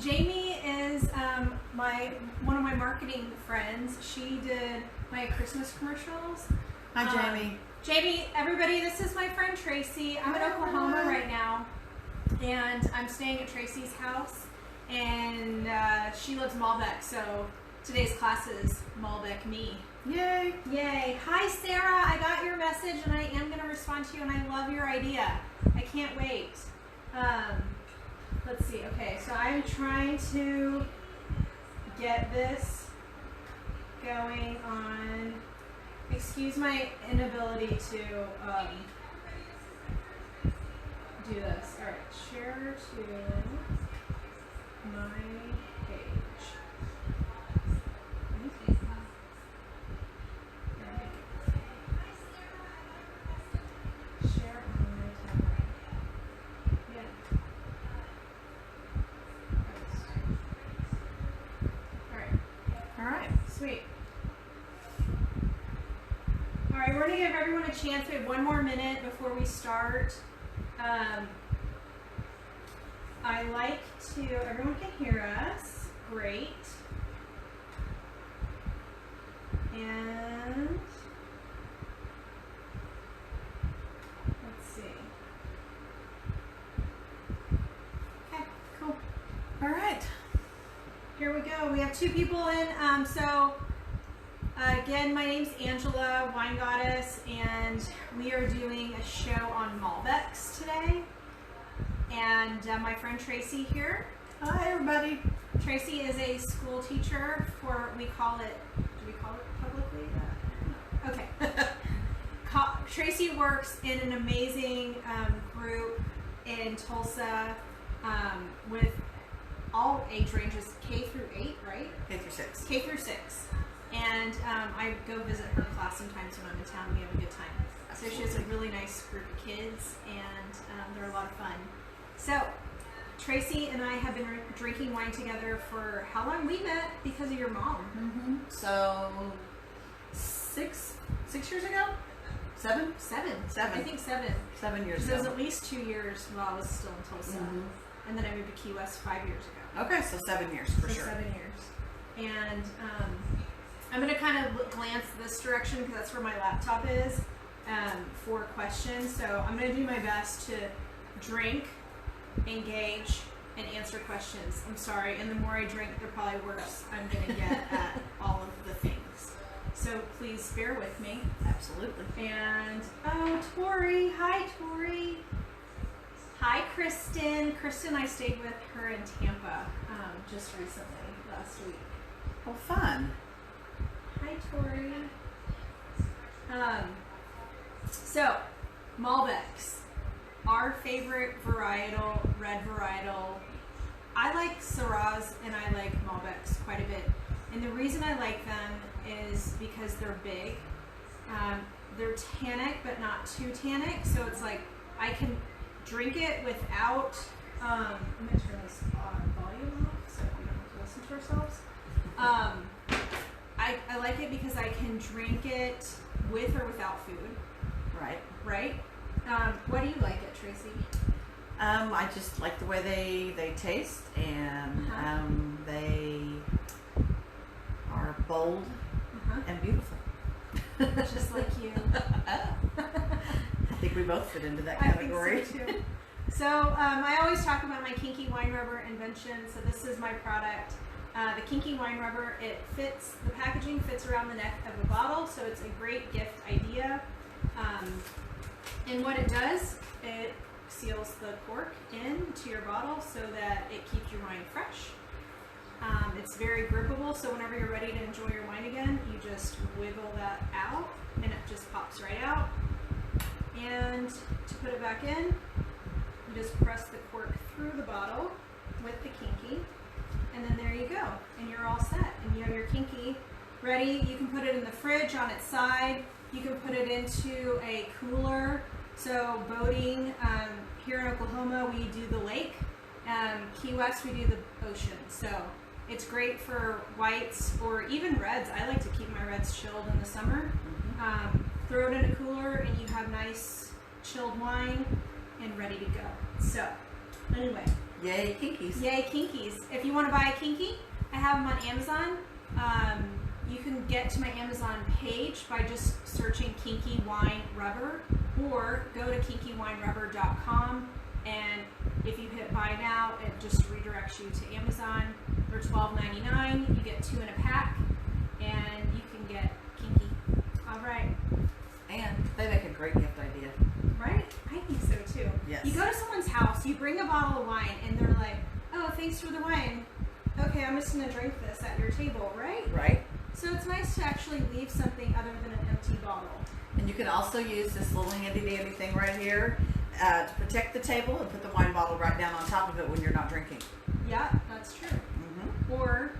Jamie is one of my marketing friends. She did my Christmas commercials. Hi, Jamie. Jamie, everybody, this is my friend Tracey. I'm in Oklahoma right now, and I'm staying at Tracey's house, and she loves Malbec, so today's class is Malbec Me. Yay! Yay! Hi, Sarah. I got your message, and I am going to respond to you, and I love your idea. I can't wait. Let's see. Okay, so I'm trying to get this going on. Excuse my inability to do this. All right, share to my page. Share on my tab. Yeah. All right. Sweet. All right, we're going to give everyone a chance. We have one more minute before we start. I like to, everyone can hear us. Great. And let's see. Okay, cool. All right. Here we go. We have two people in. Again, my name's Angela, Wine Goddess, and we are doing a show on Malbecs today. And my friend Tracey here. Hi, everybody. Tracey is a school teacher for, do we call it publicly? Okay. Tracey works in an amazing group in Tulsa with all age ranges, K through 8, right? K through 6. K through 6. And I go visit her class sometimes when I'm in town. We have a good time. So she has a really nice group of kids, and they're a lot of fun. So Tracey and I have been drinking wine together for how long? We met because of your mom. Mm-hmm. So 6 years ago? 7? 7. Seven. I think 7. 7 years It was ago. at least 2 years while I was still in Tulsa. Mm-hmm. And then I moved to Key West 5 years ago. Okay, so 7 years for So sure. 7 years. And I'm going to kind of glance this direction because that's where my laptop is for questions. So I'm going to do my best to drink, engage, and answer questions. I'm sorry, and the more I drink, the probably worse I'm going to get at all of the things. So please bear with me. Absolutely. And, oh, Tori. Hi, Tori. Hi, Kristen. Kristen, I stayed with her in Tampa just recently, last week. Well, fun. Hi, Tori. So, Malbecs, our favorite varietal, red varietal. I like Syrahs and I like Malbecs quite a bit. And the reason I like them is because they're big. They're tannic, but not too tannic. So it's like I can drink it without, I'm going to turn this volume off so we don't have to listen to ourselves. I like it because I can drink it with or without food. Right. Right? What do you like it, Tracey? I just like the way they taste, and they are bold and beautiful. Just like you. I think we both fit into that category. I think so too. So I always talk about my Kinky Wine Rubber invention. So this is my product. The Kinky Wine Rubber, the packaging fits around the neck of a bottle, so it's a great gift idea. And what it does, it seals the cork into your bottle so that it keeps your wine fresh. It's very grippable, so whenever you're ready to enjoy your wine again, you just wiggle that out and it just pops right out. And to put it back in, you just press the cork through the bottle with the Kinky, and then there you go, and you're all set. And you have your Kinky ready. You can put it in the fridge on its side. You can put it into a cooler. So boating, here in Oklahoma, we do the lake. Key West, we do the ocean. So it's great for whites or even reds. I like to keep my reds chilled in the summer. Throw it in a cooler and you have nice chilled wine and ready to go. So anyway, Yay, kinkies. Yay, kinkies. If you want to buy a kinky, I have them on Amazon. You can get to my Amazon page by just searching Kinky Wine Rubber, or go to kinkywinerubber.com, and if you hit buy now, it just redirects you to Amazon. They're $12.99. You get 2 in a pack, and you can get kinky. All right. And they make a great gift idea. Right? I think so too. Yes. You go to someone's house, you bring a bottle of wine, and they're like, "Oh, thanks for the wine. Okay, I'm just gonna drink this at your table," right? Right. So it's nice to actually leave something other than an empty bottle. And you can also use this little handy dandy thing right here to protect the table and put the wine bottle right down on top of it when you're not drinking. Yeah, that's true. Mm-hmm. Or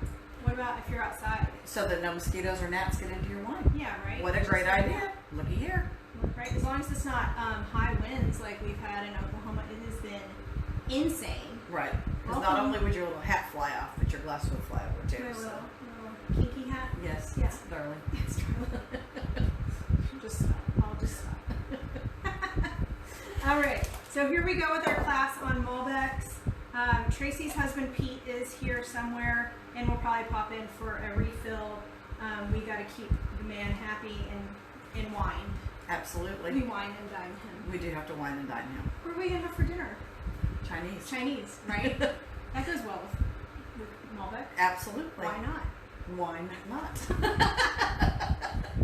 what about if you're outside? So that no mosquitoes or gnats get into your wine. Yeah, right. What a great idea. Looky here. Right, as long as it's not high winds like we've had in Oklahoma, it has been insane. Right. Because not only would your little hat fly off, but your glass would fly over too. My So. little kinky hat. Yes, Yeah. darling. It's true. Just stop. I'll just stop. All right. So here we go with our class on Malbecs. Tracey's husband Pete is here somewhere, and we'll probably pop in for a refill. We got to keep the man happy and wine. Absolutely. We wine and dine him. We do have to wine and dine him. What are we gonna have for dinner? Chinese. Chinese, right? That goes well with Malbec. Absolutely. Why not? Why not?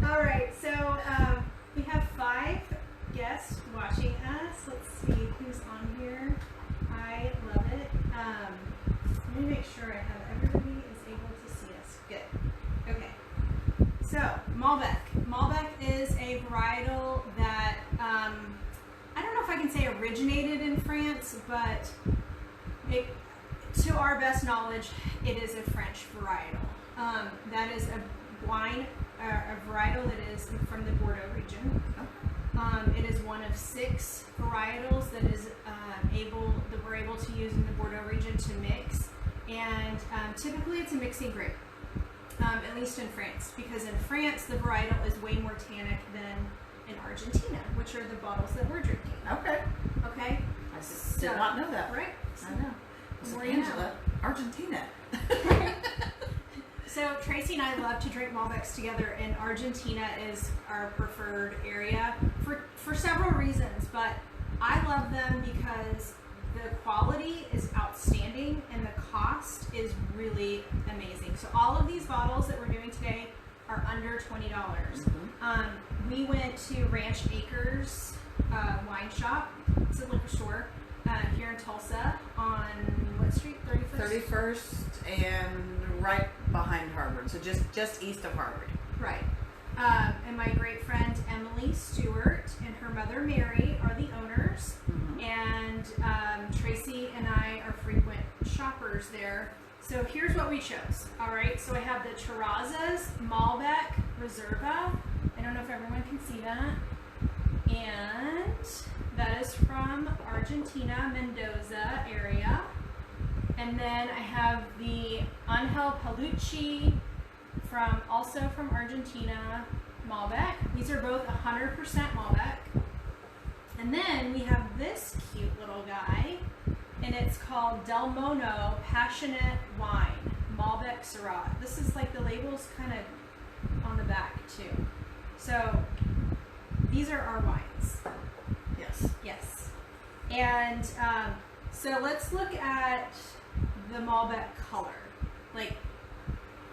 All right, so we have 5 guests watching us. Let's see who's on here. I love it. Let me make sure I have everybody is able to see us. Good. Okay. So Malbec. Malbec is a varietal that I don't know if I can say originated in France, but to our best knowledge, it is a French varietal. That is a wine, a varietal that is from the Bordeaux region. It is one of 6 varietals that is that we're able to use in the Bordeaux region to mix, and typically it's a mixing grape, at least in France, because in France the varietal is way more tannic than in Argentina, which are the bottles that we're drinking. Okay. Okay. I did not know that. Right. I know. The So more you Angela, know. Argentina. So Tracey and I love to drink Malbecs together, and Argentina is our preferred area for several reasons, but I love them because the quality is outstanding and the cost is really amazing. So all of these bottles that we're doing today are under $20. Mm-hmm. We went to Ranch Acres Wine Shop. It's a liquor store here in Tulsa on what street? 31st? 31st and right behind Harvard. So just east of Harvard. Right. And my great friend Emily Stewart and her mother Mary are the owners. Mm-hmm. And Tracey and I are frequent shoppers there. So here's what we chose. All right. So I have the Terrazas Malbec Reserva. I don't know if everyone can see that. And that is from Argentina, Mendoza area. And then I have the Angel Palucci also from Argentina, Malbec. These are both 100% Malbec. And then we have this cute little guy, and it's called Del Mono Passionate Wine, Malbec Syrah. This is like the label's kind of on the back too. So these are our wines. Yes. Yes. And so let's look at the Malbec color. Like,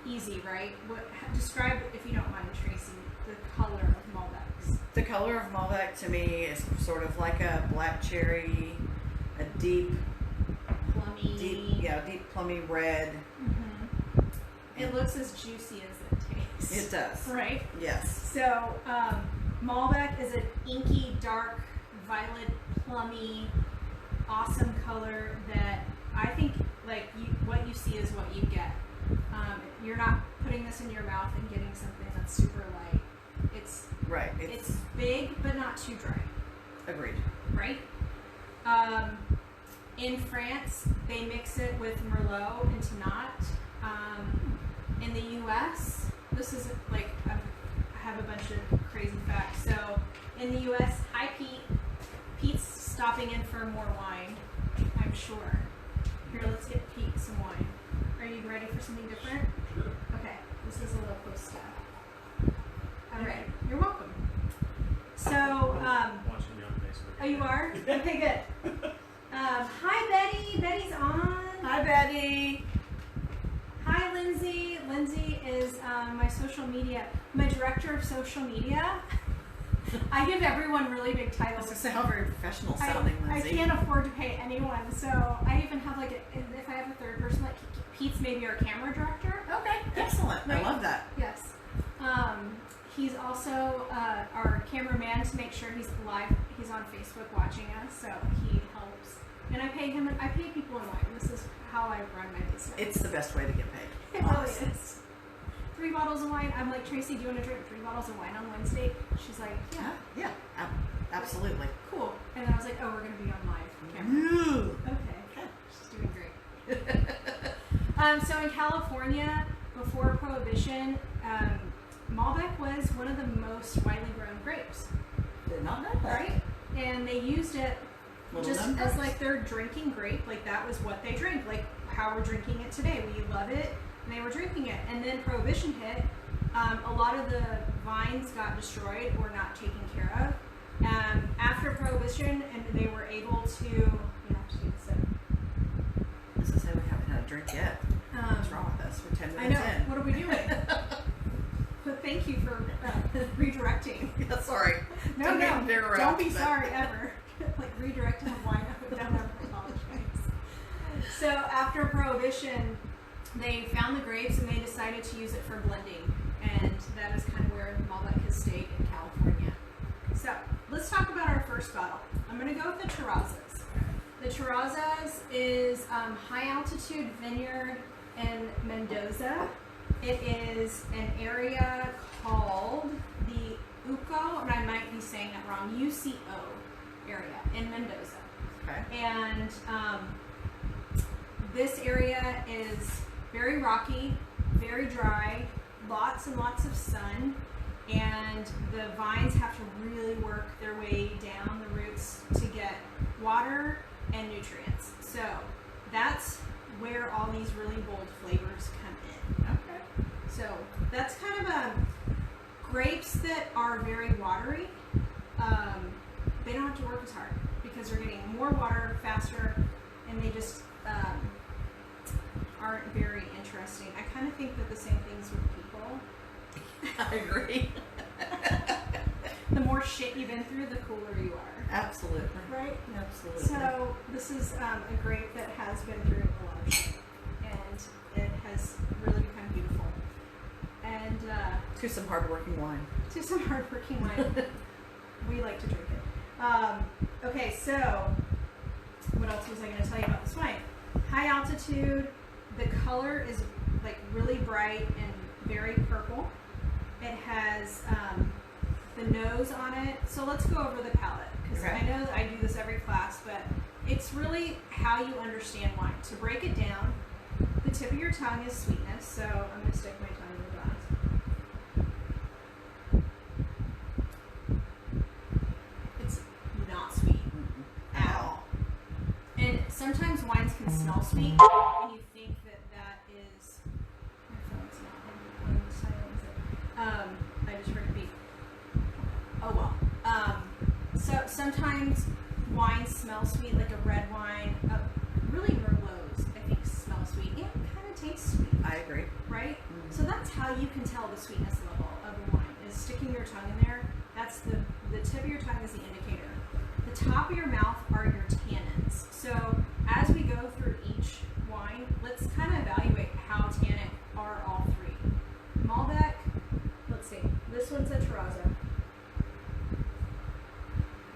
easy, right? Describe, if you don't mind, Tracey, the color of Malbecs. The color of Malbec to me is sort of like a black cherry, a deep plummy red. Mm-hmm. It looks as juicy as it tastes. It does. Right? Yes. So, Malbec is an inky, dark, violet, plummy, awesome color that I think, like, what you see is what you get. You're not putting this in your mouth and getting something that's super light. It's right. It's big, but not too dry. Agreed. Right? In France, they mix it with Merlot and Tannat. In the U.S., this is like, I have a bunch of crazy facts. So, in the U.S., hi Pete. Pete's stopping in for more wine, I'm sure. Here, let's get Pete some wine. Are you ready for something different? Sure. Okay, this is a local stuff. All right, you're welcome. So, Watching you on Facebook. oh, you are? Okay, good. Hi, Betty. Betty's on. Hi, Betty. Hi, Lindsay. Lindsay is my social media, my director of social media. I give everyone really big I was titles. gonna say how very professional sounding, I Lindsay. can't afford to pay anyone, so I even have like, if I have a third person, like Pete's maybe our camera director. Okay, excellent. I Right. love that. Yes. He's also our cameraman to make sure he's live. He's on Facebook watching us, so he helps. And I pay him. I pay people in wine. This is how I run my business. It's the best way to get paid. It really Honestly. is. 3 bottles of wine. I'm like, Tracey, do you want to drink 3 bottles of wine on Wednesday? She's like, yeah, Yeah, absolutely. cool. And then I was like, oh, we're gonna be on live camera. Ooh. Okay. She's doing great. So in California, before Prohibition, Malbec was one of the most widely grown grapes, Did not know that. right? And they used it Little just known as facts. like their drinking grape. Like that was what they drank. Like how we're drinking it today. We love it, and they were drinking it. And then Prohibition hit. A lot of the vines got destroyed or not taken care of. After Prohibition, and they were able to. You have to do this. As I say, we haven't had a drink yet. What's wrong with us? We're 10 I minutes know. in. What are we doing? But thank you for redirecting. Yeah, sorry. No, Didn't no, mean to interrupt, don't be but- sorry ever. Like redirecting the wine up and down, never apologize. So after Prohibition, they found the grapes and they decided to use it for blending, and that is kind of where Malbec has stayed in California. So let's talk about our first bottle. I'm going to go with the Terrazas. The Terrazas is high altitude vineyard in Mendoza. It is an area called the UCO, and I might be saying that wrong, UCO area in Mendoza. Okay. And this area is very rocky, very dry, lots and lots of sun, and the vines have to really work their way down the roots to get water and nutrients. So that's where all these really bold flavors come in. Okay. So that's kind of grapes that are very watery. They don't have to work as hard because they're getting more water faster, and they just aren't very interesting. I kind of think that the same things with people. I agree. The more shit you've been through, the cooler you are. Absolutely. Right? Absolutely. So this is a grape that has been through a lot of shit, and it has really become beautiful. And to some hardworking wine. to some hardworking wine, we like to drink it. Okay, so what else was I going to tell you about this wine? High altitude. The color is like really bright and very purple. It has the nose on it. So let's go over the palate, because Okay. I know that I do this every class, but it's really how you understand wine. To break it down, the tip of your tongue is sweetness. So I'm going to stick my tongue in the glass. It's not sweet at all. And sometimes wines can smell sweet, and you think that that is. My phone's not on silence. I just heard a beep. Oh well. So sometimes wines smell sweet, like a red wine. Really Merlots, I think, smell sweet and kind of taste sweet. I agree. Right? Mhm. So that's how you can tell the sweetness level of a wine, is sticking your tongue in there. That's the tip of your tongue is the indicator. The top of your mouth are your tannins. So as we go through each wine, let's kind of evaluate how tannic are all three. Malbec, let's see. This one's a Terrazzo. I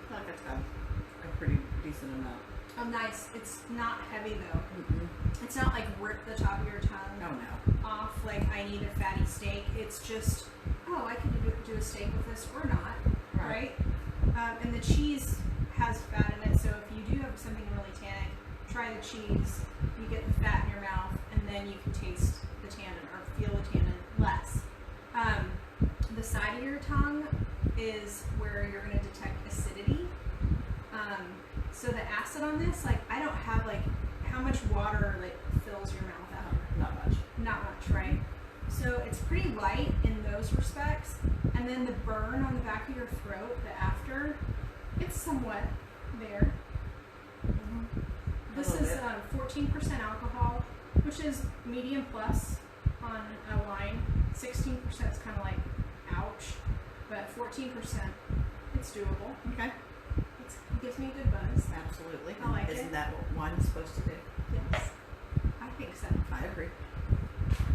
feel like it's got a pretty decent amount. Oh, nice. It's not heavy though. Mm-mm. It's not like rip the top of your tongue Oh no. off like I need a fatty steak. It's just, oh, I could do a steak with this or not, right? And the cheese has fat in it, so if you do have something really tannic, try the cheese. You get the fat in your mouth, and then you can taste the tannin or feel the tannin less. The side of your tongue is where you're going to detect acidity. So the acid on this, like I don't have like, how how much water like fills your mouth out? Not much. Not much, right? So it's pretty light in those respects, and then the burn on the back of your throat, the after, it's somewhat there. This is 14% alcohol, which is medium plus on a wine. 16% is kind of like ouch, but 14%, it's doable. Okay. It gives me a good buzz. Absolutely. I like Isn't it. that what wine's supposed to do? Yes, I think so. I agree.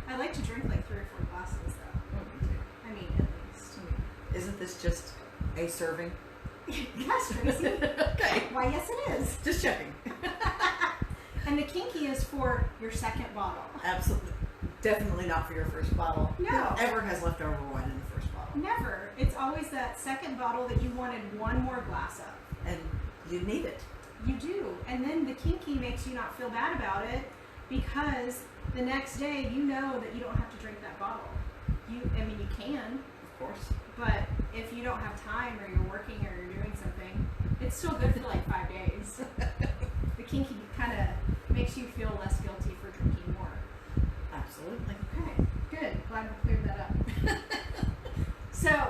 I like to drink like 3 or 4 glasses though. Oh, me too. I mean, at least. Isn't this just a serving? Yes, Tracey. Okay. Why, yes, it is. Just checking. And the kinky is for your second bottle. Absolutely. Definitely not for your first bottle. No. Who ever has leftover wine in the first bottle? Never. It's always that second bottle that you wanted one more glass of. And you need it. You do. And then the kinky makes you not feel bad about it because the next day you know that you don't have to drink that bottle. I mean, you can, Of course. but if you don't have time or you're working or you're doing something, it's still good for like 5 days. The kinky kind of makes you feel less guilty for drinking more. Absolutely. Okay, good. Glad we cleared that up. So,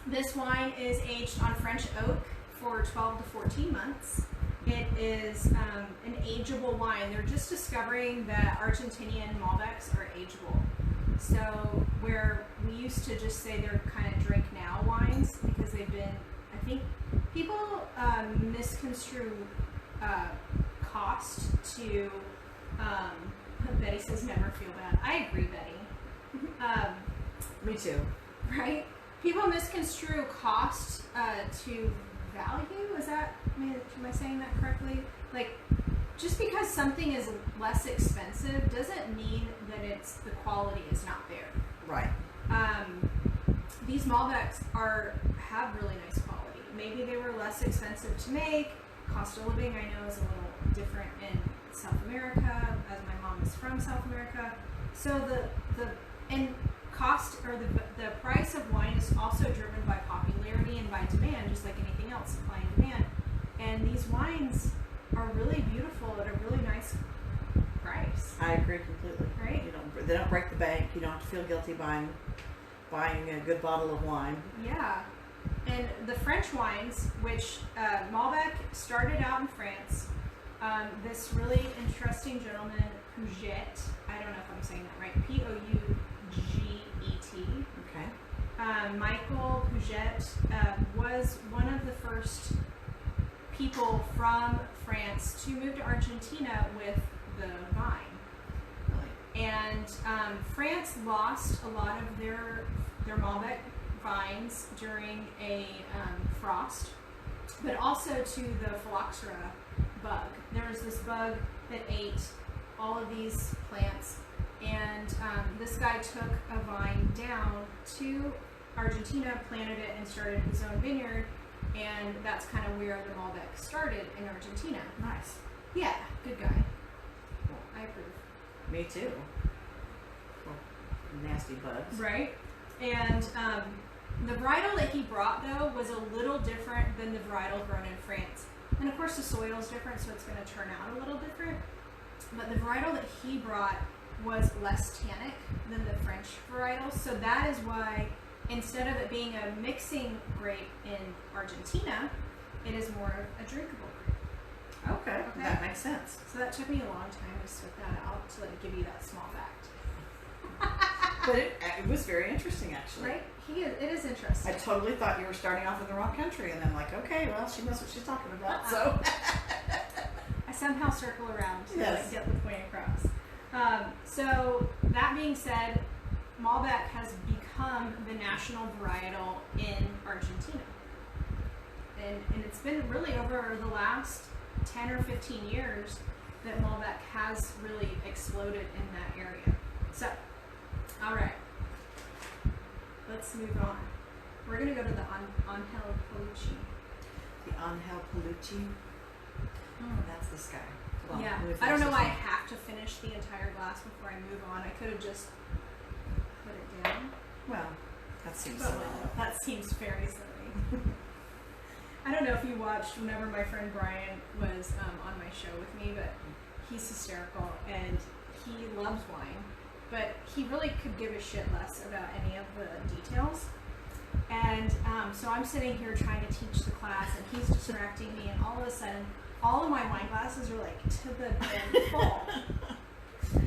this wine is aged on French oak for 12 to 14 months. It is an ageable wine. They're just discovering that Argentinian Malbecs are ageable. So, where we used to just say they're kind of drink now wines because they've been, I think, people misconstrue cost to, Betty says never feel bad. I agree, Betty. Me too. Right? People misconstrue cost to value. Is that, am I saying that correctly? Like, just because something is less expensive doesn't mean that the quality is not there. Right. These Malbecs have really nice quality. Maybe they were less expensive to make. Cost of living, I know, is a little different in South America, as my mom is from South America. So and cost, or the price of wine is also driven by popularity and by demand, just like anything else, supply and demand. And these wines are really beautiful at a really nice price. I agree completely. Right? They don't break the bank. You don't have to feel guilty buying a good bottle of wine. Yeah. And the French wines, which Malbec started out in France, this really interesting gentleman, Puget, I don't know if I'm saying that right, Pouget. Okay. Michael Puget was one of the first people from France to move to Argentina with the vine. Really? And France lost a lot of their Malbec vines during a frost, but also to the phylloxera bug. There was this bug that ate all of these plants, and this guy took a vine down to Argentina, planted it, and started his own vineyard, and that's kind of where the Malbec started in Argentina. Nice. Yeah, good guy. I approve. Me too. Well, nasty bugs. Right? And the varietal that he brought, though, was a little different than the varietal grown in France. And of course the soil is different, so it's going to turn out a little different. But the varietal that he brought was less tannic than the French varietal. So that is why, instead of it being a mixing grape in Argentina, it is more of a drinkable grape. Okay. That makes sense. So that took me a long time to spit that out to like give you that small fact. But it was very interesting, actually. Right? It is interesting. I totally thought you were starting off in the wrong country, and then like, okay, well, she knows what she's talking about. So I somehow circle around to Yes. like, get the point across. So that being said, Malbec has become the national varietal in Argentina. And it's been really over the last 10 or 15 years that Malbec has really exploded in that area. So, all right, let's move on. We're going to go to the Angel Palucci. the Angel Palucci. Oh, that's this guy. Hold on, Yeah, let me I don't finish know this why I one. have to finish the entire glass before I move on. I could have just put it down. Well, that seems But silly. that seems very silly. I don't know if you watched whenever my friend Brian was on my show with me, but he's hysterical and he loves wine, but he really could give a shit less about any of the details. And so I'm sitting here trying to teach the class, and he's distracting me, and all of a sudden, all of my wine glasses are like to the brim full.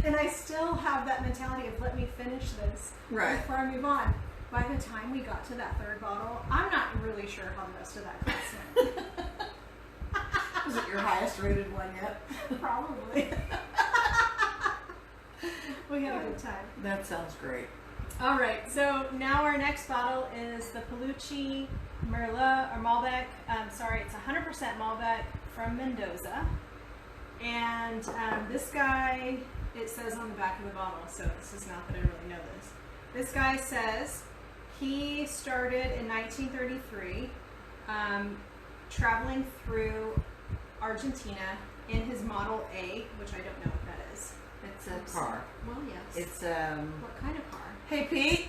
And I still have that mentality of let me finish this before I move on. By the time we got to that third bottle, I'm not really sure how the rest of that class went. Was it your highest rated one yet? Probably. We had a good time. That sounds great. All right, so now our next bottle is the Palucci Merlot or Malbec. Sorry, it's 100% Malbec from Mendoza. And this guy, it says on the back of the bottle, so this is not that I really know this. This guy says he started in 1933 traveling through Argentina in his Model A, which I don't know what that is. It's a car. Well, yes. It's What kind of car? Hey Pete,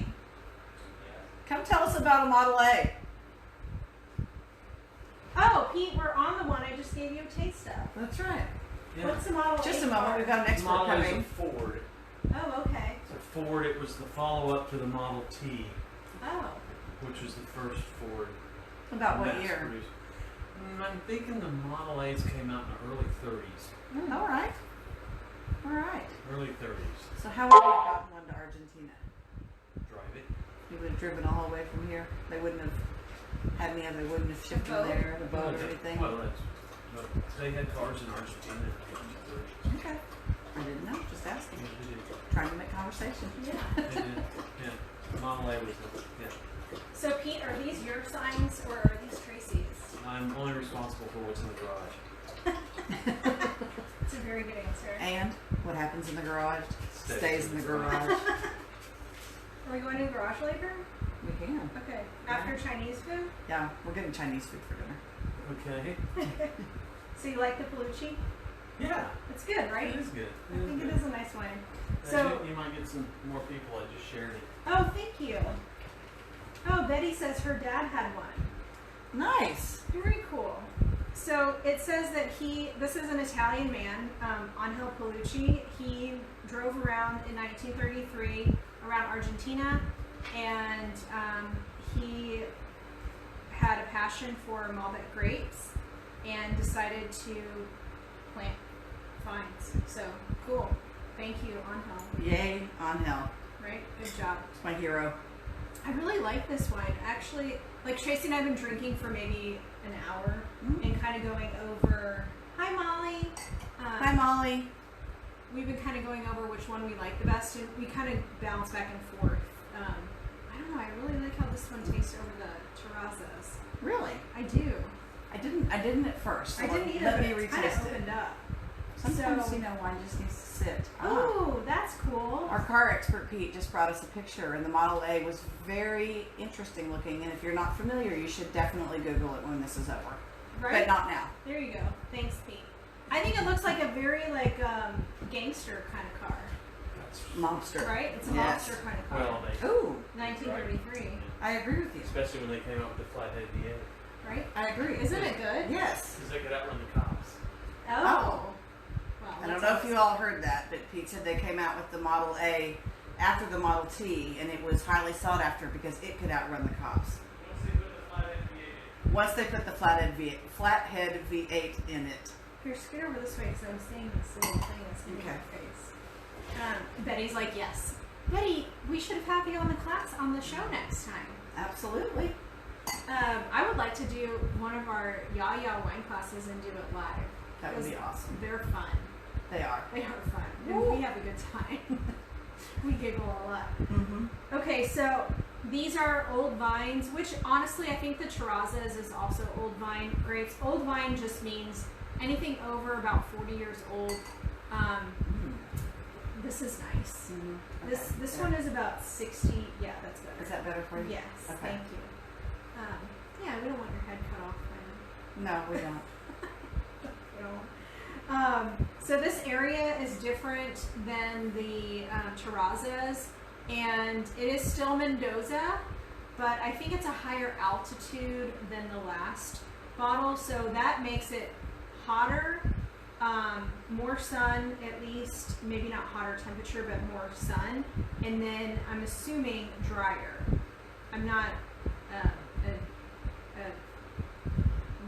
come tell us about a Model A. Oh, Pete, we're on the one I just gave you a taste of. That's right. Yeah. What's the Model Just A a moment, car? we've got an expert Model is coming. a Ford. Oh, okay. So Ford, it was the follow-up to the Model T, Oh. which was the first Ford. About what mass year? produced. I'm thinking the Model A's came out in the early 30s. All right. All right. Early 30s. So how would you have gotten one to Argentina? Drive it. You would have driven all the way from here. They wouldn't have had any other. They wouldn't have shipped them boat? there, the boat or anything. Well, but they had cars in Argentina in the 30s. Okay. I didn't know. Just asking. Yeah, they did. Trying to make conversation. Yeah. They did. Yeah. The Model A was yeah. So, Pete, are these your signs or are these Tracey's? I'm only responsible for what's in the garage. That's a very good answer. And what happens in the garage stays in the garage. Are we going to the garage later? We can. Okay. After Chinese food? Yeah, we're getting Chinese food for dinner. Okay. So you like the Palucci? Yeah. It's good, right? It is good. I think it is a nice wine. So So, you might get some more people. I just shared it. oh, thank you. Oh, Betty says her dad had one. Nice. Very cool. So it says that this is an Italian man, Angel Palucci. He drove around in 1933 around Argentina, and he had a passion for Malbec grapes and decided to plant vines. So cool. Thank you, Angel. Yay, Angel. Right? Good job. It's my hero. I really like this wine. Actually, like Tracey and I have been drinking for maybe an hour and kind of going over. Hi, Molly. Hi, Molly. We've been kind of going over which one we like the best, and we kind of bounce back and forth. I don't know. I really like how this one tastes over the terrazas. Really? I do. I didn't at first. So I didn't either. Let But me it's kind of retest it. opened up. Sometimes, So- wine just needs to sit. Oh, that's cool. Our car expert Pete just brought us a picture, and the Model A was very interesting looking. And if you're not familiar, you should definitely Google it when this is over. Right? But not now. There you go. Thanks, Pete. I think it looks like a very gangster kind of car, That's Mobster. right? It's a Yes. monster kind of car. well, they, Ooh, 1933, I agree with you. especially when they came up with the flathead V8, right? I agree. Isn't it good? Yes. because they could outrun the cops. Oh. Well, I don't know if you all heard that, but Pete said they came out with the Model A after the Model T, and it was highly sought after because it could outrun the cops. Once they put the flathead V8 in it. Here, scoot over this way because I'm seeing this little thing that's in Okay. my face. Betty's like, yes. Betty, we should have had you on the show next time. Absolutely. I would like to do one of our Yaya wine classes and do it live. That would be awesome. They're fun. They are. They are fun. And we have a good time. We giggle a lot. Mm-hmm. Okay, so these are old vines, which honestly I think the terrazas is also old vine grapes. Old vine just means anything over about 40 years old. This is nice. Mm-hmm. This one is about 60. Yeah, that's better. Is that better for you? Yes, Okay. thank you. Yeah, we don't want your head cut off. No, we don't. We don't. So this area is different than the terrazas, and it is still Mendoza, but I think it's a higher altitude than the last bottle, so that makes it hotter more sun, at least, maybe not hotter temperature, but more sun, and then I'm assuming drier. I'm not a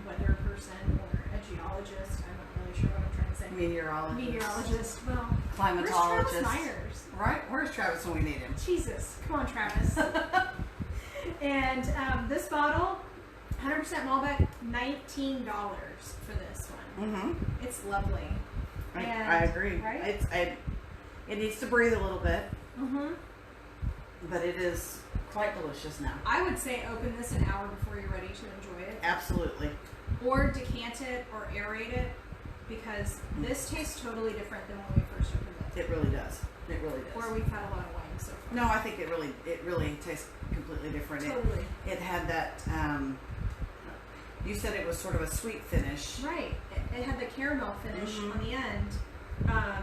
weather person or a geologist. I'm not really sure what I'm trying to say. Meteorologist. Well, Climatologist. Where's Travis Myers? Right? Where's Travis when we need him? Jesus, come on, Travis. And this bottle, 100% Malbec, $19 for this one. Mm-hmm. It's lovely. I agree. Right? It needs to breathe a little bit, Mm-hmm. but it is quite delicious now. I would say open this an hour before you're ready to enjoy it. Absolutely. Or decant it or aerate it, because this tastes totally different than when we first opened it. It really does. It really does. Or we've had a lot of wine so far. No, I think it really tastes completely different. Totally. It had that. You said it was sort of a sweet finish, Right. It had the caramel finish Mhm. on the end.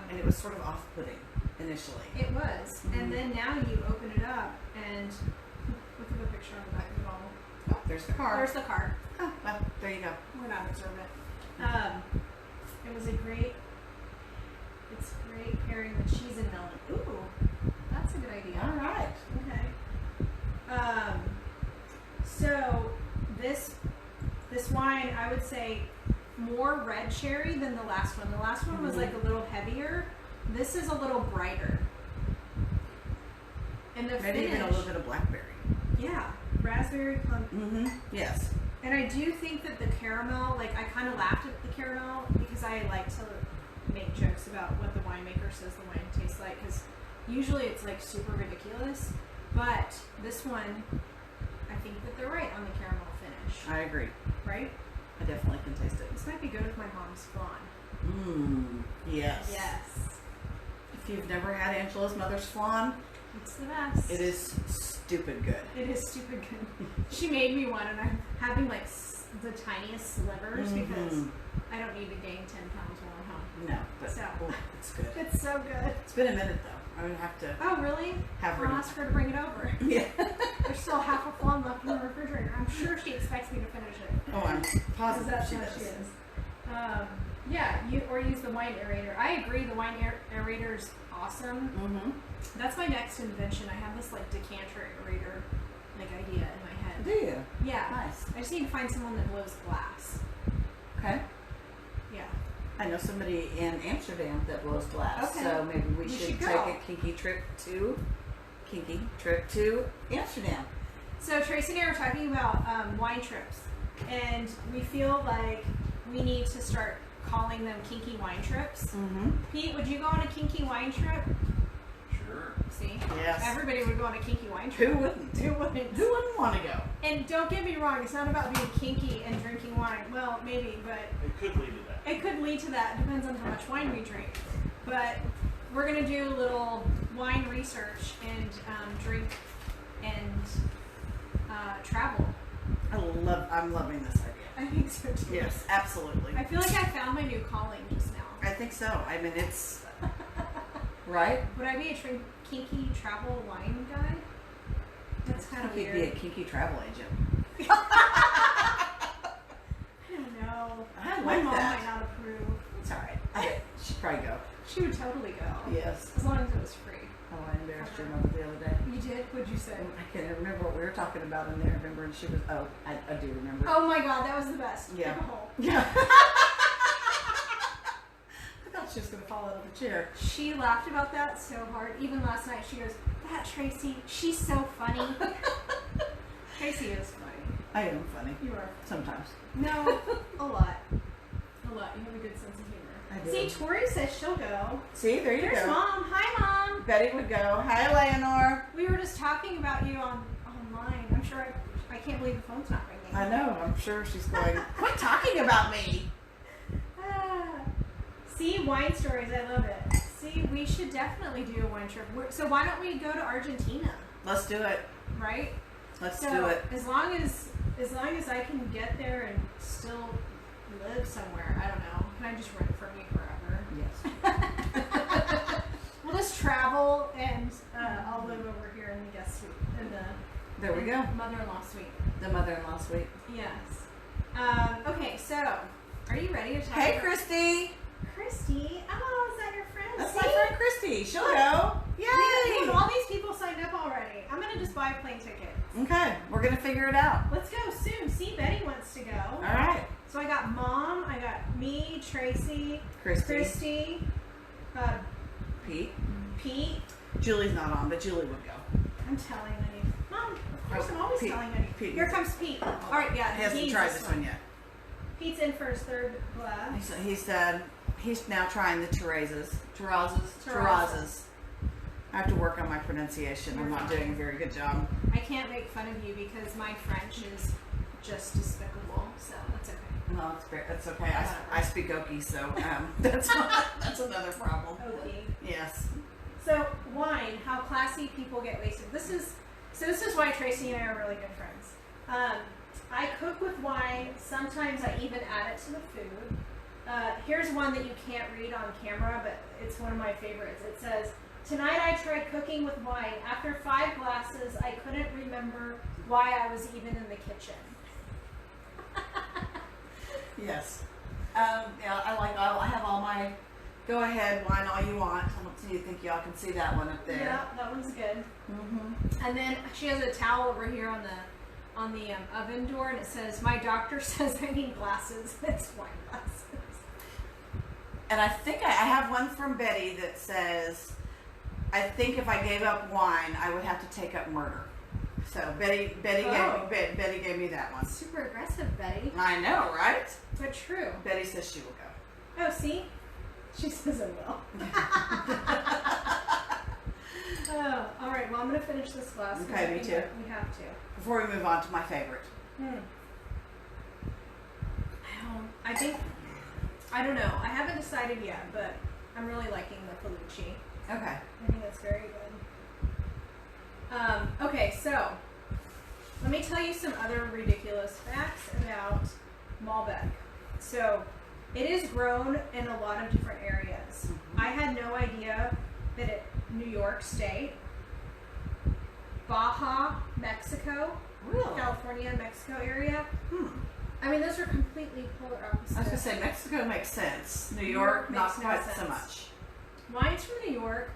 and it was sort of off-putting initially. It was. Mhm. And then now you open it up and look at the picture on the back of the bottle. Oh, there's the card. There's the card. Oh, well, there you go. We're not observant. It was it's great pairing with cheese and melon. Ooh, that's a good idea. All right. Okay. So this wine, I would say, more red cherry than the last one. The last one was like a little heavier. This is a little brighter. And the Maybe finish, even a little bit of blackberry. yeah, raspberry plum. Mm-hmm. Yes. And I do think that the caramel, like I kind of laughed at the caramel because I like to make jokes about what the winemaker says the wine tastes like, because usually it's like super ridiculous. But this one, I think that they're right on the caramel finish. I agree. Right? I definitely can taste it. This might be good with my mom's flan. Mmm. Yes. Yes. If you've never had Angela's mother's flan, It's the best. it is stupid good. It is stupid good. She made me one, and I'm having like the tiniest slivers because Mhm. I don't need to gain 10 pounds while I'm home. No, but So. oh, it's good. It's so good. It's been a minute though. I'm gonna have to Oh, really? have her. I'll ask her to bring it over. Yeah. There's still half a flan left in the refrigerator. I'm sure she expects me to finish it. Oh, I'm Because positive that's she how does. she is. Yeah, or use the wine aerator. I agree, the wine aerator's awesome. Mm-hmm. That's my next invention. I have this like decanter aerator like idea in my head. Do you? Yeah. Nice. I just need to find someone that blows glass. Okay. Yeah. I know somebody in Amsterdam that blows glass, Okay. so maybe we We should should take go. a kinky trip to Amsterdam. So Tracy and I were talking about wine trips, and we feel like we need to start calling them kinky wine trips. Mm-hmm. Pete, would you go on a kinky wine trip? Sure. See? Yes. Everybody would go on a kinky wine trip. Who wouldn't? Who wouldn't? Who wouldn't want to go? And don't get me wrong, it's not about being kinky and drinking wine. Well, maybe, but It could lead to that. it could lead to that. It depends on how much wine we drink. But we're going to do a little wine research and drink and travel. I'm loving this idea. I think so too. Yes, absolutely. I feel like I found my new calling just now. I think so. I mean, it's right. Would I be a kinky travel wine guy? That's kind of You'd weird. be a kinky travel agent. I don't know. I My like mom that. might not approve. It's all right. I bet she'd probably go. She would totally go. Yes. As long as it was free. Oh, I embarrassed your mother the other day. You did? What'd you say? I can't remember what we were talking about in there. Remember, and she was. Oh, I do remember. Oh my god, that was the best. Yeah. Dig a hole. Yeah. I thought she was gonna fall out of the chair. She laughed about that so hard. Even last night, she goes, "That Tracy, she's so funny." Tracy is funny. I am funny You are. sometimes. No, a lot. A lot. You have a good sense of humor. I do. See, Tori says she'll go. See, there you There's go. Mom. Hi, Mom. Betty would go. Hi, Eleanor. We were just talking about you online. I'm sure I can't believe the phone's not ringing. I know. I'm sure she's going. Quit talking about me. Ah. See, wine stories. I love it. See, we should definitely do a wine trip. So why don't we go to Argentina, Let's do it. right? Let's So do it. as long as I can get there and still live somewhere, I don't know. Can I just rent from you forever? Yes. We'll just travel, and I'll live over here in the guest suite, in the There we go. mother-in-law suite. The mother-in-law suite. Yes. Okay, so are you ready to talk? Hey, about- Christy. Christy. Oh, is that your friend? That's See? my friend Christy. She'll go. We Yay! have all these people signed up already. I'm gonna just buy a plane ticket. Okay, we're gonna figure it out. Let's go soon. See, Betty wants to go. All right, So I got Mom, I got me, Tracy, Christy, Pete. Pete. Julie's not on, but Julie would go. I'm telling you. Mom, of course I'm always Pete. telling you. Pete. Here comes Pete. All right, yeah. He hasn't he's tried this one yet. Pete's in for his third glass. He's now trying the terrazas. I have to work on my pronunciation. I'm not doing a very good job. I can't make fun of you because my French is just despicable, so that's okay. No, it's great. That's okay. I speak Okie, so that's another problem. Okay. Yes. So wine, how classy people get wasted. This is why Tracy and I are really good friends. I cook with wine. Sometimes I even add it to the food. Here's one that you can't read on camera, but it's one of my favorites. It says, "Tonight I tried cooking with wine. After 5 glasses, I couldn't remember why I was even in the kitchen." Yes. Yeah, I have all my. Go ahead, wine all you want. I don't think y'all can see that one up there. Yeah, that one's good. Mm-hmm. And then she has a towel over here on the oven door, and it says, "My doctor says I need glasses." It's wine glasses. And I think I have one from Betty that says, "I think if I gave up wine, I would have to take up murder." So Betty gave me that one. Super aggressive, Betty. I know, right? But true. Betty says she will go. Oh, see? She says it will. Oh, all right. Well, I'm going to finish this glass. 'cause Okay, I me think too. that we have to. Before we move on to my favorite. I don't know. I haven't decided yet, but I'm really liking the Felucci. Okay. I think that's very good. Okay, so let me tell you some other ridiculous facts about Malbec. So it is grown in a lot of different areas. Mm-hmm. I had no idea that New York State, Baja, Mexico, Really? California, Mexico area. Hmm. I mean, those are completely polar opposites. I was gonna say Mexico makes sense. New New York, York not makes no quite so sense. much. Wines from New York,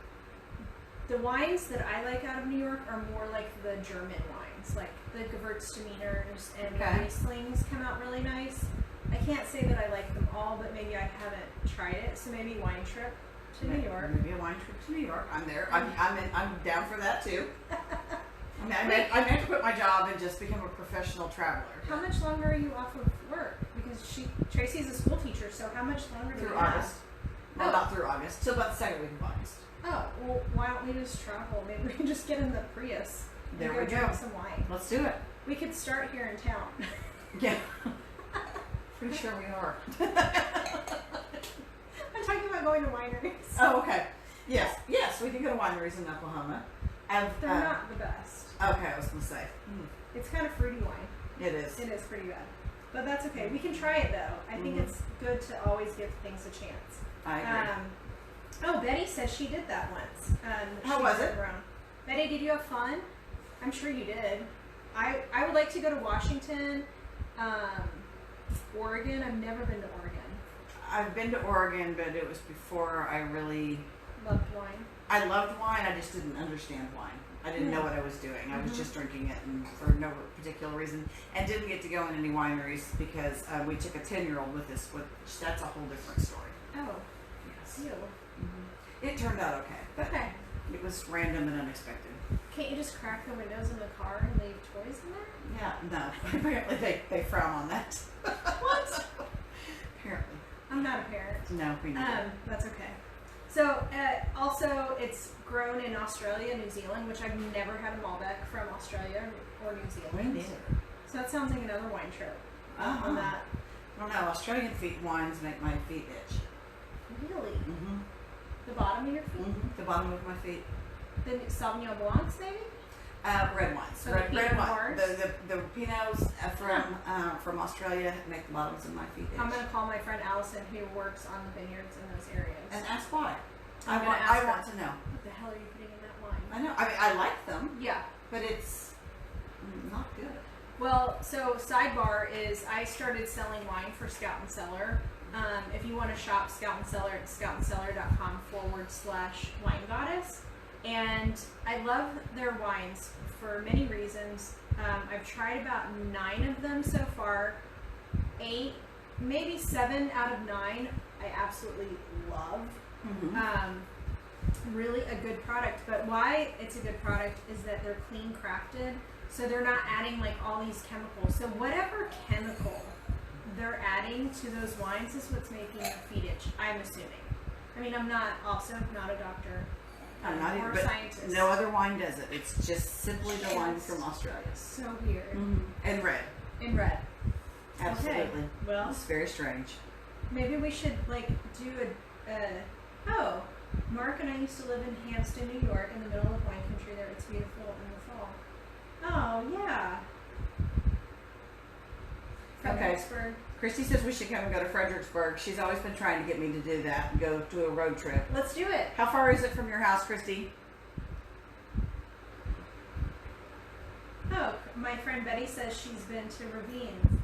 the wines that I like out of New York are more like the German wines, like the Gewürztraminers and Okay. the Rieslings come out really nice. I can't say that I like them all, but maybe I haven't tried it, so maybe wine trip to New York. Maybe a wine trip to New York. I'm there. I'm down for that too. I mean, I meant to quit my job and just become a professional traveler. How much longer are you off of work? Because Tracy's a school teacher, so how much longer do Through you have? August. Well, not through August. Till about the second week of August. Oh, well, why don't we just travel? Maybe we can just get in the Prius and There go we go. drink some wine. Let's do it. We could start here in town. Yeah. Pretty sure we are. I'm talking about going to wineries. Oh, okay. Yes, we can go to wineries in Oklahoma. They're not the best. Okay, I was gonna say. It's kind of fruity wine. It is. It is pretty bad. But that's okay. We can try it though. I think it's good to always give things a chance. I agree. Oh, Betty said she did that once. How she was drove it? around. Betty, did you have fun? I'm sure you did. I would like to go to Washington, Oregon. I've never been to Oregon. I've been to Oregon, but it was before I really. Loved wine. I loved wine. I just didn't understand wine. I didn't know what I was doing. I was just drinking it, and for no particular reason, and didn't get to go in any wineries because we took a 10-year-old with us. Which that's a whole different story. Oh, Yes. ew. It turned out okay, but Okay. it was random and unexpected. Can't you just crack the windows in the car and leave toys in there? Yeah, no. Apparently they frown on that. What? Apparently. I'm not a parent. No, we neither. That's okay. So, also, it's grown in Australia, New Zealand, which I've never had a Malbec from Australia or New We Zealand. neither. So that sounds like another wine trip on that. I don't know. Australian wines make my feet itch. Really? Mm-hmm. The bottom of your feet? Mm-hmm. The bottom of my feet. The Sauvignon Blancs, maybe? Red wines. So the red Pinot wine. Noirs? The Pinots from Australia make the bottoms of my feet itch. I'm going to call my friend Allison, who works on the vineyards in those areas. And ask why. I'm I gonna ask her. want to know. What the hell are you putting in that wine? I know. I mean, I like them, Yeah. but it's not good. Well, so sidebar is I started selling wine for Scout and Cellar If you want to shop Scout and Cellar, it's scoutandcellar.com/winegoddess. And I love their wines for many reasons. I've tried about 9 of them so far. 8, maybe 7 out of 9 I absolutely love. Really a good product. But why it's a good product is that they're clean crafted. So they're not adding like all these chemicals. So whatever chemical they're adding to those wines is what's making the feed itch, I'm assuming. I mean, I'm not a doctor. I'm not or even, but scientist. no other wine does it. It's just simply the wine from Australia. So weird. And red. In red. Absolutely. Okay. Well, It's very strange. maybe we should like do oh, Mark and I used to live in Hampton, New York, in the middle of wine country there. It's beautiful in the fall. Oh, yeah. Okay. Fredericksburg. Christy says we should come and go to Fredericksburg. She's always been trying to get me to do that and go to a road trip. Let's do it. How far is it from your house, Christy? Oh, my friend Betty says she's been to Ravines.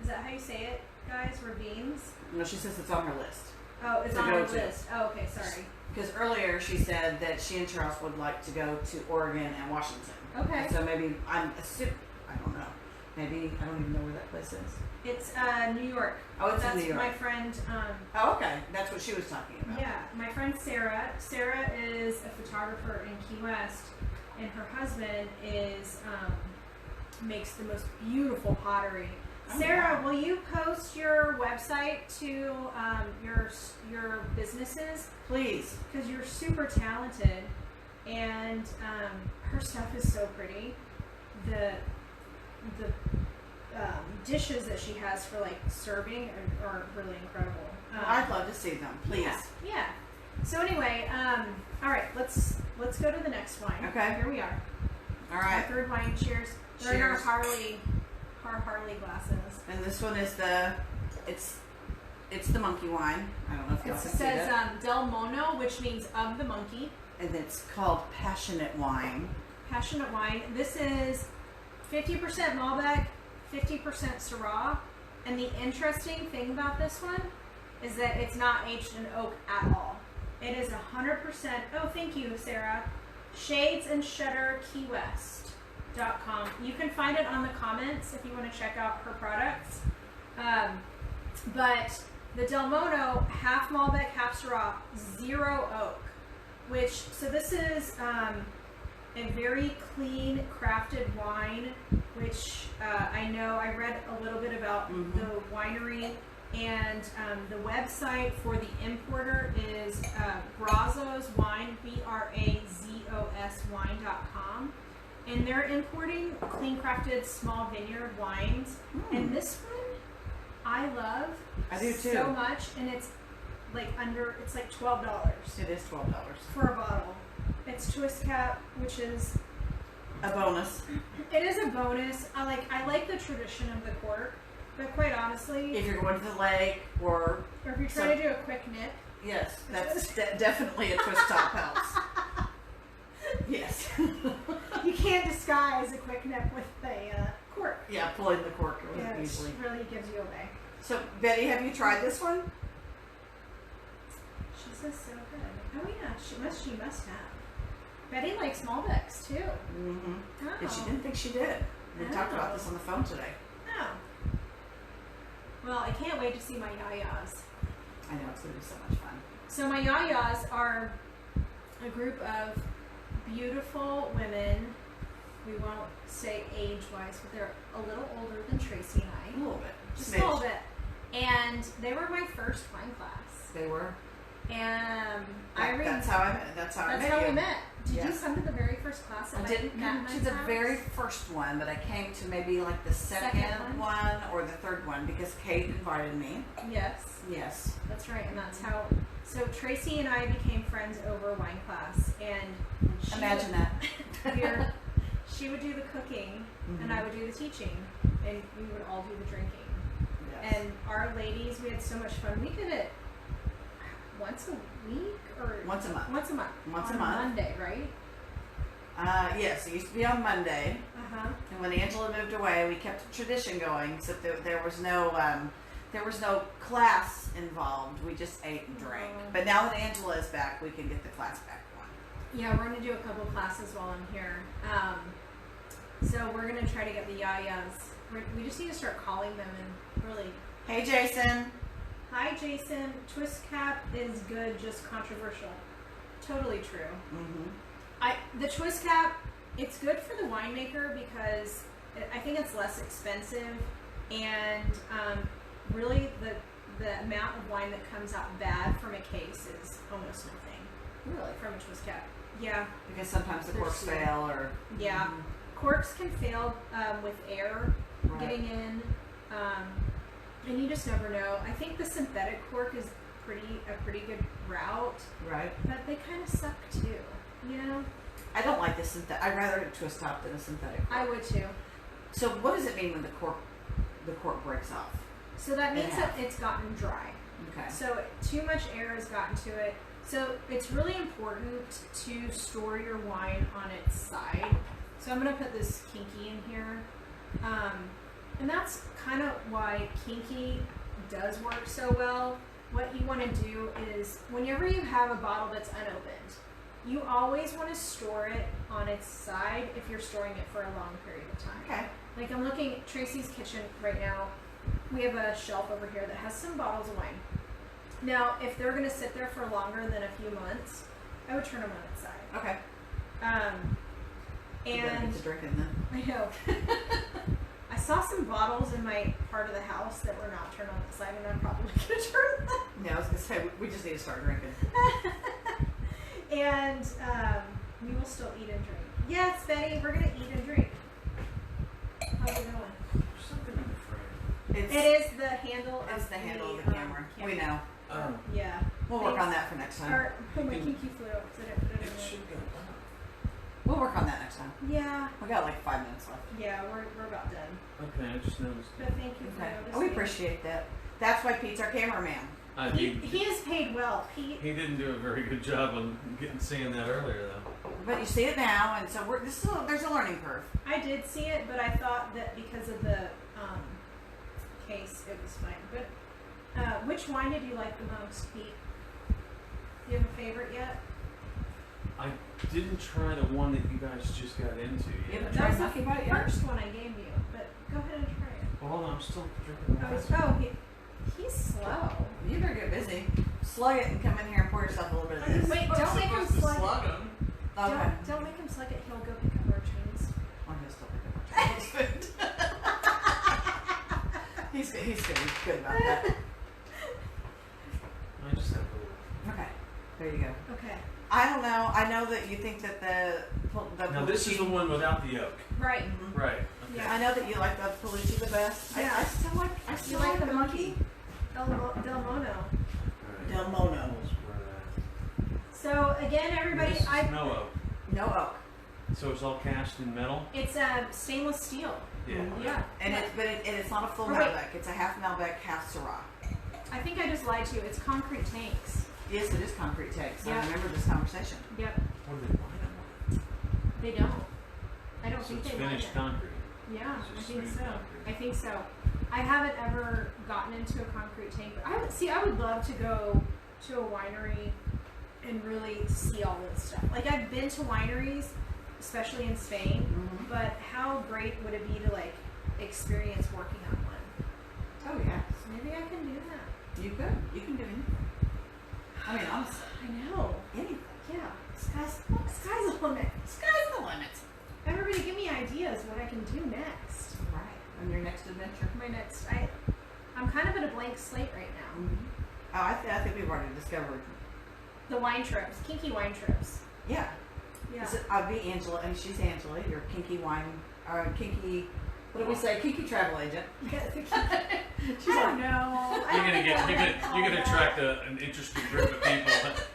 Is that how you say it, guys? Ravines? No, she says it's on her list. Oh, it's To on go our to. list. Oh, okay, sorry. Because earlier she said that she and Charles would like to go to Oregon and Washington. Okay. And so maybe I don't know. Maybe I don't even know where that place is. It's New York. Oh, it's That's in New York. my friend. Oh, okay. That's what she was talking about. Yeah, my friend Sarah. Sarah is a photographer in Key West, and her husband is makes the most beautiful pottery. Oh, Sarah, wow. will you post your website to your businesses? Please. Because you're super talented, and her stuff is so pretty. The dishes that she has for like serving are really incredible. I'd love to see them. Please. Yeah. So anyway, all right, let's go to the next wine. Okay. Here we are. All Our right. third wine. Cheers. They're in our Cheers. Harley glasses. And this one is it's the monkey wine. I don't know if It y'all can see says that. Del Mono, which means of the monkey. And it's called Passionate Wine. Passionate wine. This is 50% Malbec, 50% Syrah. And the interesting thing about this one is that it's not aged in oak at all. It is 100%. Oh, thank you, Sarah. Shades and Shutter Key West.com. You can find it on the comments if you want to check out her products. But the Del Mono, half Malbec, half Syrah, 0 oak. So this is a very clean crafted wine, which I know I read a little bit about the winery, and the website for the importer is Brazos Wine, BRAZOS wine.com. And they're importing clean crafted small vineyard wines. And this one I love I do too. so much, and it's like $12 It is $12. for a bottle. It's twist cap, which is A bonus. it is a bonus. I like the tradition of the cork, but quite honestly, If you're going to the lake or if you're trying to do a quick nip, yes, that's definitely a twist top helps. Yes. you can't disguise a quick nip with a cork. Yeah, pulling the cork Yeah, it easily. really gives you away. So Betty, have you tried this one? She says so good. Oh yeah, she must have. Betty likes Malbecs too. Mm-hmm. Oh. And she didn't think she did. We talked about this on the phone today. Oh. Well, I can't wait to see my yayas. I know it's gonna be so much fun. So my yayas are a group of beautiful women. We won't say age-wise, but they're a little older than Tracey and A I. little bit. Just Smidge. a little bit. And they were my first wine class. They were. And That's how I met. That's how I met how you. we met. Did you Yes. come to the very first class? I didn't come to the very first one, but I came to maybe like the second one or the third one because Kate invited me. Yes. Yes. That's right, and that's how. So Tracey and I became friends over wine class, and she Imagine that. she would do the cooking, Mhm. and I would do the teaching, and we would all do the drinking. Yes. And our ladies, we had so much fun. We did it once a week or Once a month. Once a month. Once a on month. Monday, right? Yes, it used to be on Monday. Uh huh. And when Angela moved away, we kept the tradition going, so there was no there was no class involved. We just ate and drank. But now that Angela is back, we can get the class back going. Yeah, we're gonna do a couple classes while I'm here. So we're gonna try to get the yayas. We just need to start calling them and really. Hey, Jason. Hi, Jason. Twist cap is good, just controversial. Totally true. The twist cap, it's good for the winemaker because I think it's less expensive, and really the amount of wine that comes out bad from a case is almost nothing. Really, from a twist cap. Yeah. Because sometimes the corks fail, or yeah, corks can fail with air Right. getting in, and you just never know. I think the synthetic cork is a pretty good route, right. but they kind of suck too. You know. I don't like the synthetic. I'd rather a twist top than a synthetic cork. I would too. So what does it mean when the cork breaks off? So that means that it's gotten dry. Okay. So too much air has gotten to it. So it's really important to store your wine on its side. So I'm going to put this kinky in here. And that's kind of why kinky does work so well. What you want to do is whenever you have a bottle that's unopened, you always want to store it on its side if you're storing it for a long period of time. Okay. Like I'm looking at Tracey's kitchen right now. We have a shelf over here that has some bottles of wine. Now, if they're going to sit there for longer than a few months, I would turn them on its side. Okay. And you better get to drinking then. I know. I saw some bottles in my part of the house that were not turned on its side, and I'm probably going to turn them. Yeah, I was gonna say we just need to start drinking. And we will still eat and drink. Yes, Betty, we're gonna eat and drink. How's it going? There's something in the frame. It is the handle. It's the handle of the camera. We know. Yeah. We'll work on that for next time. Or my kinky flew out because I didn't put it It in there. should go up. We'll work on that next time. Yeah. We got like 5 minutes left. Yeah, we're about done. Okay, I just noticed. But thank you for Okay. noticing. We appreciate that. That's why Pete's our cameraman. He is paid well. Pete. He didn't do a very good job on saying that earlier, though. But you see it now, and so there's a learning curve. I did see it, but I thought that because of the case, it was fine. But which wine did you like the most, Pete? Do you have a favorite yet? I didn't try the one that you guys just got into You yet. haven't That tried was Monkey the Bite yet? first one I gave you, but go ahead and try it. Well, hold on, I'm still drinking. He's slow. You better get busy. Slug it and come in here and pour yourself a little bit of this. Wait, don't make him slug it. him. Okay. Don't make him slug it. He'll go pick up our chains. I'm gonna still pick up our food. He's good. He's good about that. I just have a Okay. There you go. Okay. I don't know. I know that you think that the Now this is the one without the yolk. Right. Mhm. Right. Okay. Yeah. I know that you like the Pelucci the best. Yeah. I still like the monkey. Del Mono. Alright. Del Mono. Almost where that- So again, everybody, This is no oak. No oak. So it's all cast in metal? it's stainless steel. Yeah. Yeah. And it's not a full Oh, wait. Malbec. It's a half Malbec, half Syrah. I think I just lied to you. It's concrete tanks. Yes, it is concrete tanks. Yeah. I remember this conversation. Yep. What do they line They don't. I don't up? So think it's they line finished it. concrete. Yeah, It's I just think smooth so. concrete. I think so. I haven't ever gotten into a concrete tank, but I would love to go to a winery and really see all this stuff. Like I've been to wineries, especially in Spain, Mm-hmm. but how great would it be to like experience working on one? Oh yeah. So maybe I can do that. You could. You can do anything. I mean, honestly, I know. anything. Yeah. Sky's the limit. Sky's the limit. Everybody give me ideas what I can do next. Right. On your next adventure. I'm kind of at a blank slate right now. Mm-hmm. Oh, I think we've already discovered. The wine trips, kinky wine trips. Yeah. Yeah. I'll be Angela, and she's Angela, your kinky wine, kinky. What do we say? Kinky travel agent. She's I don't know. You're gonna attract an interesting group of people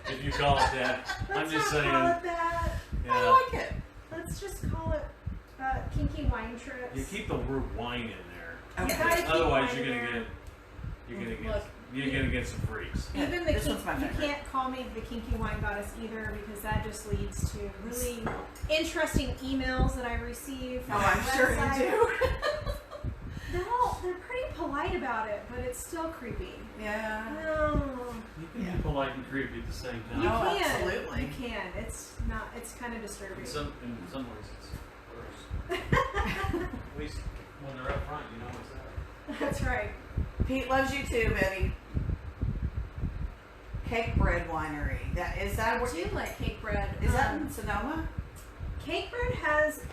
if you call it that. I'm Let's just not saying. call it that. Yeah. I like it. Let's just call it kinky wine trips. You keep the word wine in there. You Okay. gotta keep Otherwise, wine you're in gonna there. get you're gonna get some freaks. Yeah, Even the this one's my you favorite. can't call me the kinky wine goddess either because that just leads to really interesting emails that I receive. Oh, from I'm my sure website. you do. They're pretty polite about it, but it's still creepy. Yeah. No. You can be polite and creepy at the same You time. Oh, can. absolutely. You can. It's not. It's kind of disturbing. In some ways, it's worse. At least when they're up front, you know what's there. That's right. Pete loves you too, Betty. Cake Bread Winery. Is that I where? do like cake bread. Is that in Sonoma? Cake bread has.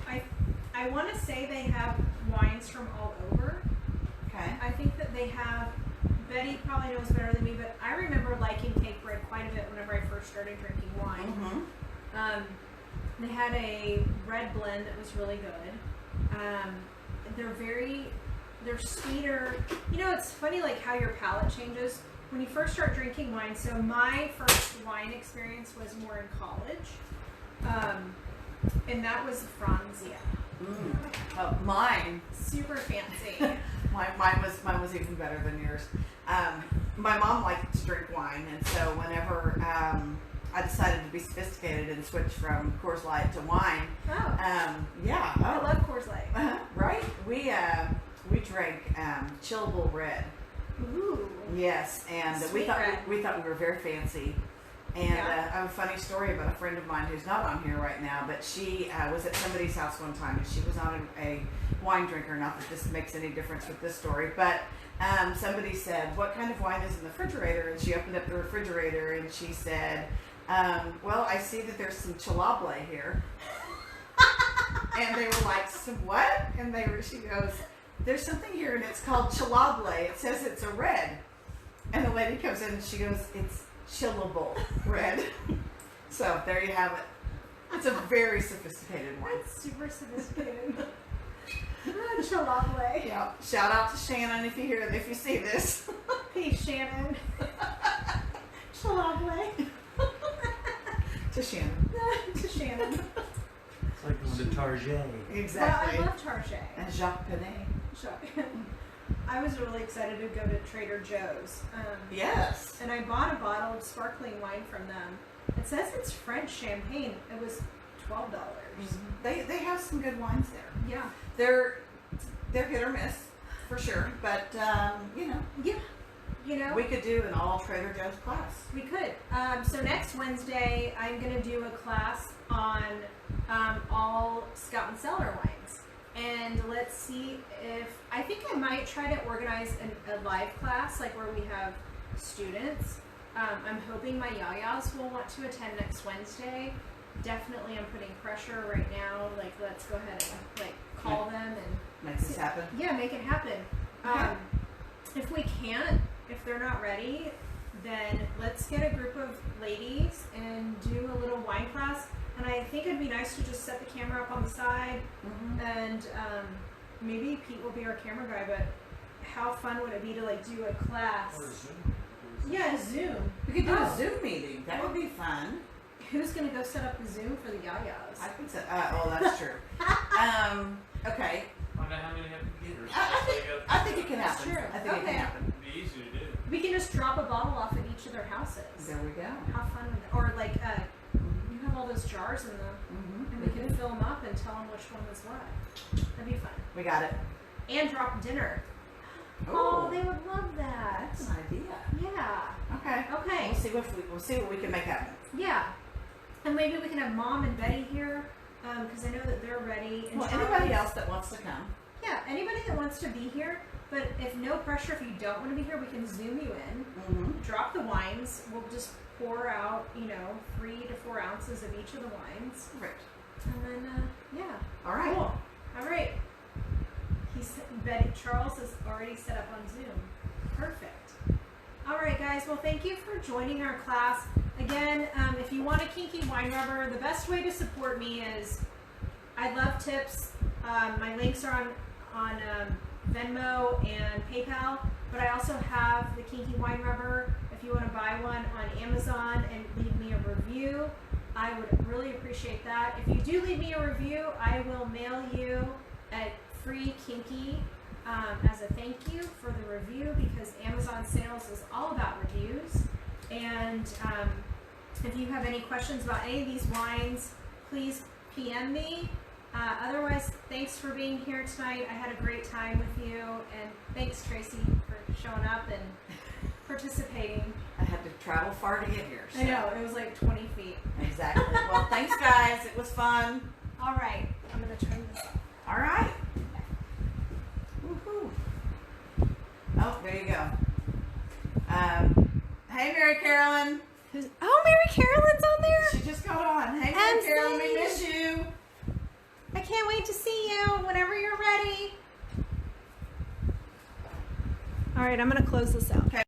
I want to say they have wines from all over. Okay. I think that they have. Betty probably knows better than me, but I remember liking cake bread quite a bit whenever I first started drinking wine. Mm-hmm. They had a red blend that was really good. They're sweeter. You know, it's funny like how your palate changes when you first start drinking wine. So my first wine experience was more in college, and that was Franzia. Mine. Super fancy. Mine was even better than yours. My mom liked to drink wine, and so whenever I decided to be sophisticated and switch from Coors Light to wine, yeah, I love Coors Light. right? We drank Chillable Red. Ooh. Yes, and we Sweet thought red. we thought we were very fancy. And Yeah. I have a funny story about a friend of mine who's not on here right now, but she was at somebody's house one time, and she was not a wine drinker. Not that this makes any difference with this story, but somebody said, "What kind of wine is in the refrigerator?" And she opened up the refrigerator and she said, "Well, I see that there's some Chillable here." And they were like, "Some what?" And she goes, "There's something here, and it's called Chillable. It says it's a red." And the lady comes in and she goes, "It's Chillable Red." So there you have it. It's a very sophisticated wine. That's super sophisticated. Chillable. Yeah. Shout out to Shannon if you see this. Hey, Shannon. Chillable. To Shannon. To Shannon. It's like going to Target. Exactly. Well, I love Target. And Jacques Penet. I was really excited to go to Trader Joe's. Yes. And I bought a bottle of sparkling wine from them. It says it's French champagne. It was $12. They have some good wines there. Yeah. They're hit or miss for sure, but you know. Yeah. You know, We could do an all Trader Joe's class. we could. So next Wednesday, I'm going to do a class on all Scout and Cellar wines. And let's see if, I think I might try to organize a live class, like where we have students. I'm hoping my yayas will want to attend next Wednesday. Definitely I'm putting pressure right now. Like, let's go ahead and like call them and Make this happen. yeah, make it happen. Okay. If we can't, if they're not ready, then let's get a group of ladies and do a little wine class. And I think it'd be nice to just set the camera up on the side, and maybe Pete will be our camera guy. But how fun would it be to like do a class? Or Zoom. Yeah, Zoom. We could do Oh. a Zoom meeting. That would be fun. Who's gonna go set up the Zoom for the yayas? I could say, oh, that's true. Okay. Find out how many have to get. I think it can That's happen. true. I think it Okay. can happen. It'd be easy to do. We can just drop a bottle off at each of their houses. There we go. How fun would that? Or like, you have all those jars in them. And we can fill them up and tell them which one was what. That'd be fun. We got it. And drop dinner. Oh, they would love that. That's an idea. Yeah. Okay. Okay. We'll see what we can make happen. Yeah. And maybe we can have Mom and Betty here, because I know that they're ready. And Well, Charles. anybody else that wants to come. Yeah, anybody that wants to be here. But if no pressure, if you don't want to be here, we can Zoom you in. Drop the wines. We'll just pour out, 3 to 4 ounces of each of the wines. Perfect. And then, yeah. All right. Cool. All right. Charles is already set up on Zoom. Perfect. All right, guys. Well, thank you for joining our class. Again, if you want a kinky wine rubber, the best way to support me is I love tips. My links are on Venmo and PayPal, but I also have the kinky wine rubber. If you want to buy one on Amazon and leave me a review, I would really appreciate that. If you do leave me a review, I will mail you a free kinky as a thank you for the review, because Amazon sales is all about reviews. And if you have any questions about any of these wines, please PM me. Otherwise, thanks for being here tonight. I had a great time with you, and thanks, Tracy, for showing up and participating. I had to travel far to get here. So. I know, it was like 20 feet. Exactly. Well, thanks, guys. It was fun. All right, I'm going to turn this off. All right. Woohoo. Oh, there you go. Hey, Mary Carolyn. Oh, Mary Carolyn's on there? She just got on. Hey, Mary Carolyn, we miss you. I can't wait to see you whenever you're ready. All right, I'm going to close this out. Okay.